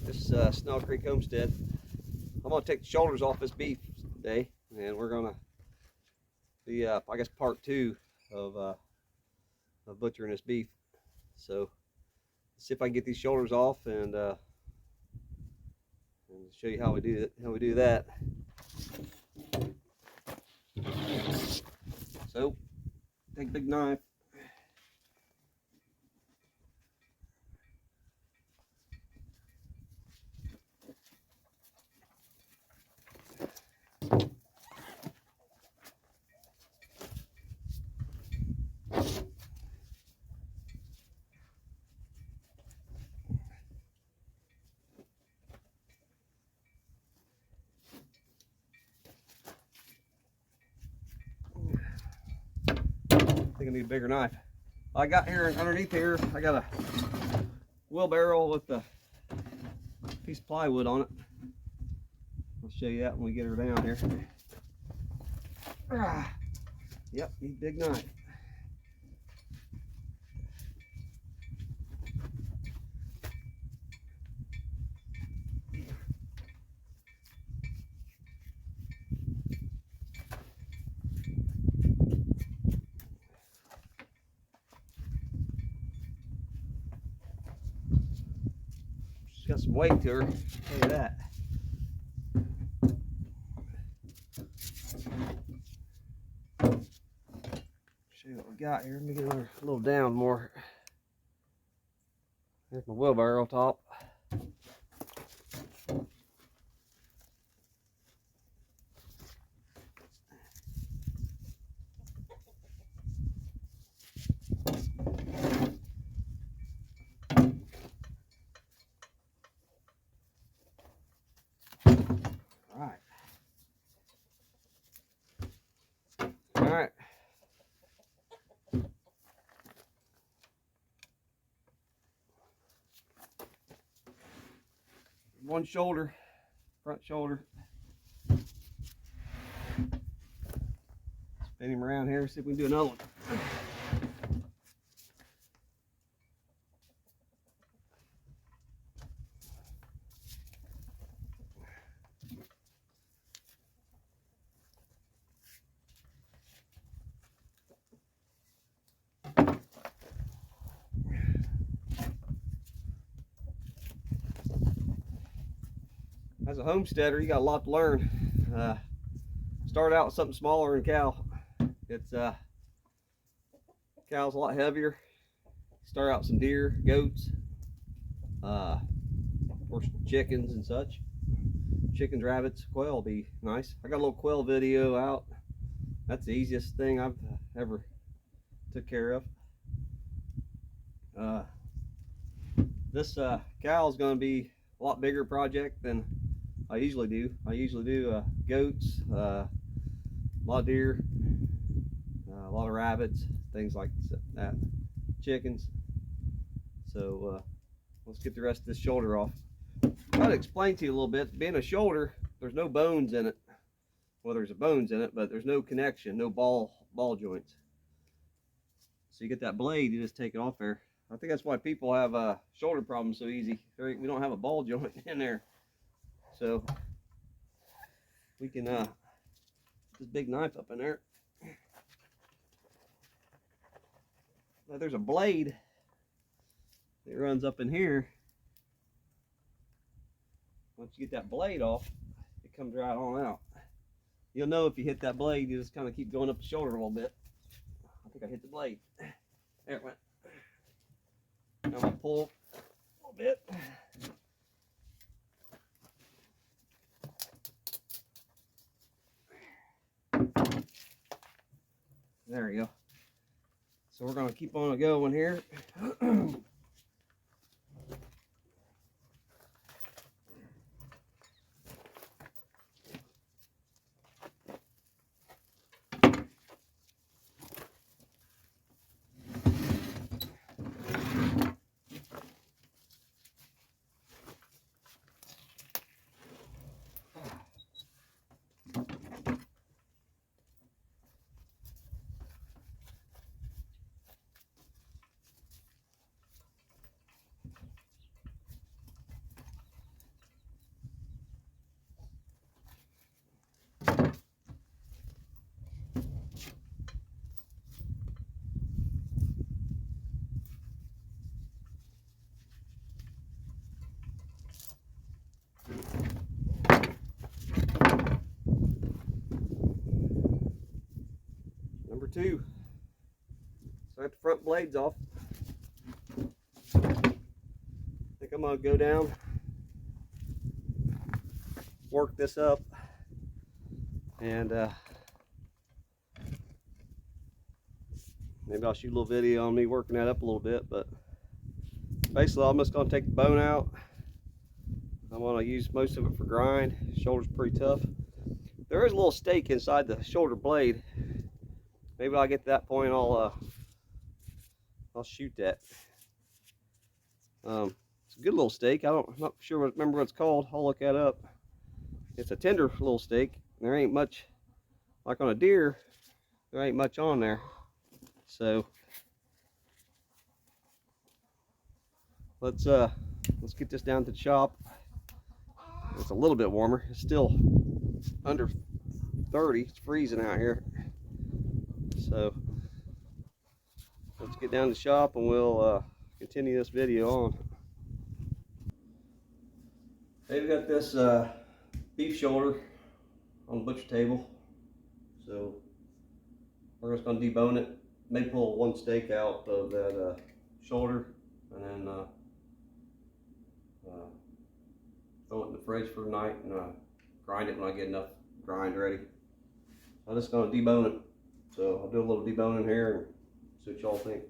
this Snell Creek homestead. I'm gonna take the shoulders off this beef today, and we're gonna be, I guess, part 2 of butchering this beef. So let's see if I can get these shoulders off and show you how we do it. How we do that. So take a big knife. I think I need a bigger knife. I got here underneath here, I got a wheelbarrow with a piece of plywood on it. I'll show you that when we get her down here. Yep, need a big knife. She's got some weight to her, I'll tell you that. Show you what we got here. Let me get her a little down more. There's my wheelbarrow top. All right. One shoulder, front shoulder. Spin him around here, see if we can do another one. As a homesteader, you got a lot to learn. Start out with something smaller than cow. It's cow's a lot heavier. Start out with some deer, goats, of course chickens and such. Chickens, rabbits, quail will be nice. I got a little quail video out. That's the easiest thing I've ever took care of. This cow is going to be a lot bigger project than I usually do. I usually do goats, a lot of deer, a lot of rabbits, things like that, chickens. So let's get the rest of this shoulder off. I'll explain to you a little bit. Being a shoulder, there's no bones in it. Well, there's bones in it, but there's no connection, no ball joints. So you get that blade, you just take it off there. I think that's why people have shoulder problems so easy. We don't have a ball joint in there. So we can put this big knife up in there. Now there's a blade that runs up in here. Once you get that blade off, it comes right on out. You'll know if you hit that blade, you just kind of keep going up the shoulder a little bit. I think I hit the blade. There it went. Now I'm going to pull a little bit. There we go. So we're going to keep on going here. do. So I got the front blades off. I think I'm gonna go down, work this up, and maybe I'll shoot a little video on me working that up a little bit. But basically I'm just gonna take the bone out. I want to use most of it for grind. Shoulder's pretty tough. There is a little stake inside the shoulder blade. Maybe when I get to that point, I'll shoot that. It's a good little stake. I'm not sure remember what it's called. I'll look that up. It's a tender little stake. There ain't much, like on a deer, there ain't much on there. So let's get this down to the shop. It's a little bit warmer. It's still under 30. It's freezing out here. So let's get down to the shop and we'll continue this video on. Hey, we got this beef shoulder on the butcher table. So we're just going to debone it. May pull one steak out of that shoulder and then throw it in the fridge for the night and grind it when I get enough grind ready. I'm just going to debone it. So I'll do a little deboning here and see what y'all think.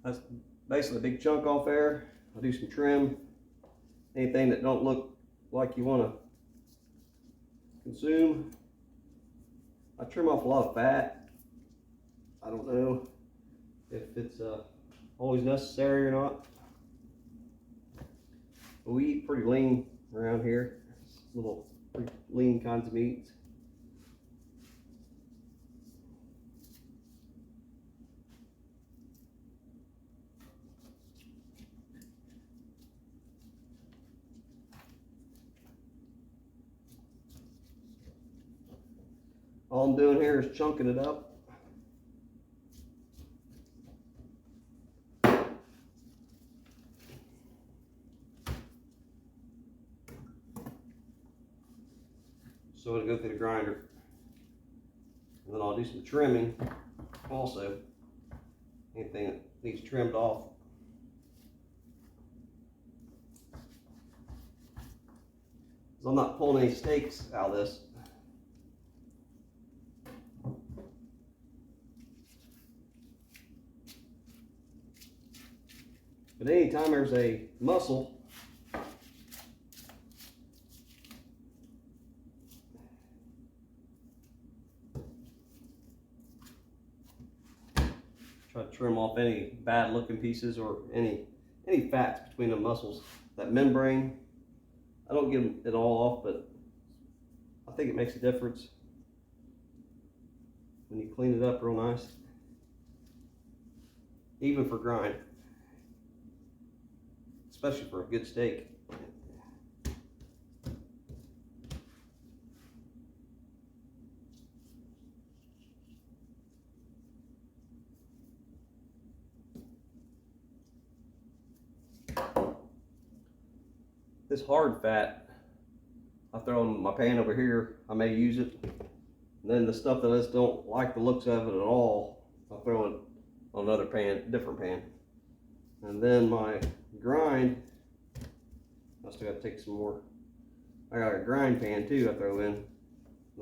That's basically a big chunk off there. I'll do some trim. Anything that don't look like you want to consume. I trim off a lot of fat. I don't know if it's always necessary or not. But we eat pretty lean around here. It's little pretty lean kinds of meats. All I'm doing here is chunking it up. So it'll go through the grinder. And then I'll do some trimming also. Anything that needs trimmed off. So I'm not pulling any steaks out of this. But anytime there's a muscle, try to trim off any bad looking pieces or any fats between the muscles. That membrane, I don't get it all off, but I think it makes a difference when you clean it up real nice, even for grind. Especially for a good steak. This hard fat, I throw in my pan over here. I may use it. And then the stuff that I just don't like the looks of it at all, I'll throw it on another pan, different pan. And then my grind, I still got to take some more. I got a grind pan too I throw in. And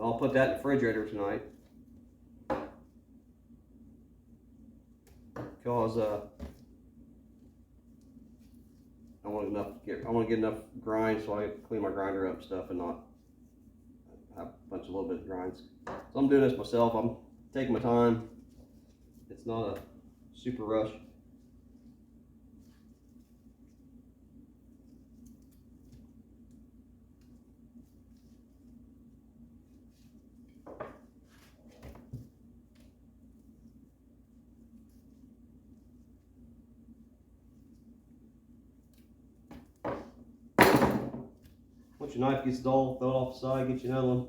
I'll put that in the refrigerator tonight. Because I want to get enough grind so I can clean my grinder up and stuff and not have a bunch of little bit of grinds. So I'm doing this myself. I'm taking my time. It's not a super rush. Once your knife gets dull, throw it off the side, get you another one.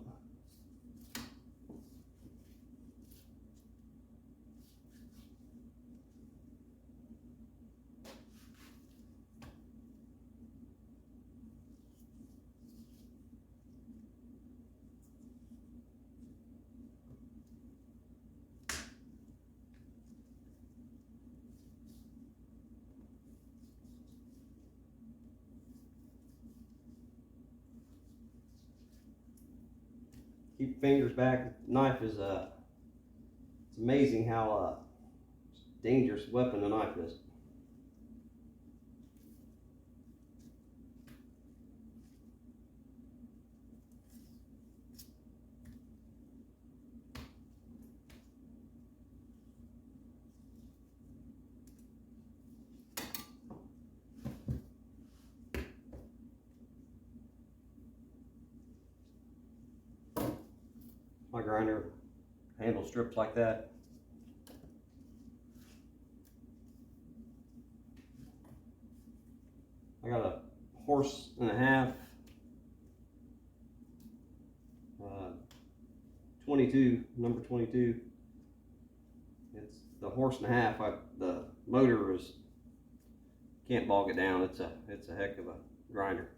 Keep your fingers back. Knife is it's amazing how dangerous weapon a knife is. My grinder handle strips like that. I got a horse and a half, 22, number 22. It's the horse and a half. The motor is, can't bog it down. It's a heck of a grinder.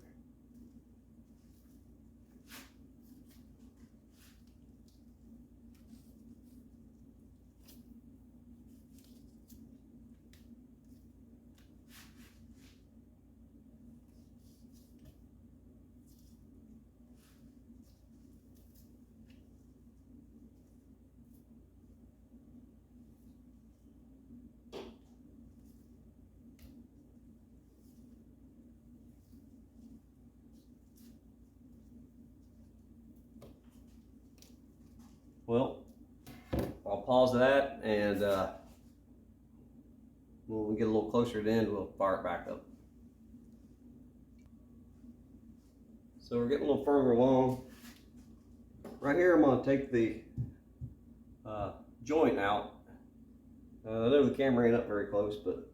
Well, I'll pause that, and when we get a little closer to the end, we'll fire it back up. So we're getting a little further along. Right here, I'm going to take the joint out. I know the camera ain't up very close, but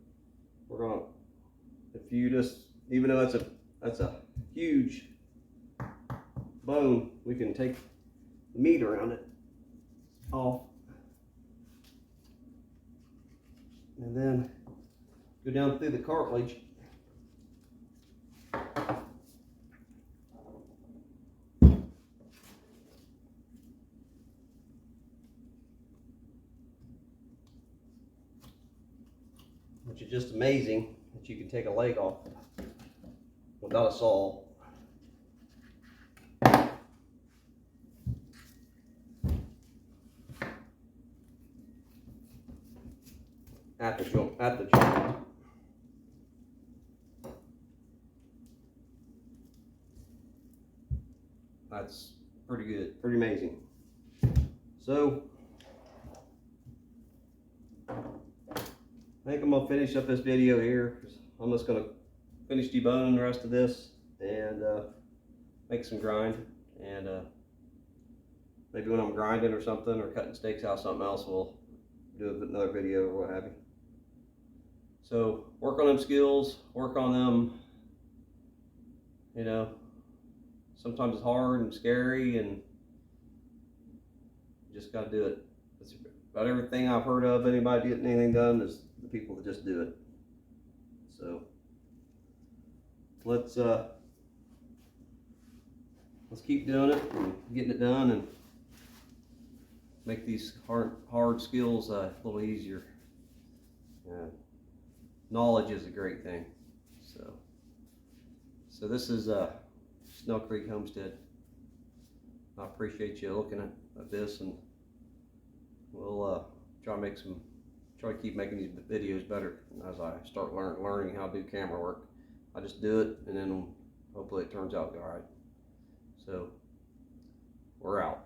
we're going to, if you just, even though that's a huge bone, we can take the meat around it off, and then go down through the cartilage. Which is just amazing that you can take a leg off without a saw. At the joint. That's pretty good, pretty amazing. So I think I'm gonna finish up this video here. I'm just gonna finish deboning the rest of this and make some grind, and maybe when I'm grinding or something, or cutting steaks out, something else, we'll do another video or what have you. So work on them skills, work on them, you know, sometimes it's hard and scary, and you just got to do it. That's about everything I've heard of anybody getting anything done is the people that just do it. So let's keep doing it and getting it done, and make these hard skills a little easier. Knowledge is a great thing. So this is Snell Creek Homestead. I appreciate you looking at this, and we'll try to keep making these videos better as I start learning how to do camera work. I just do it, and then hopefully it turns out all right. So we're out.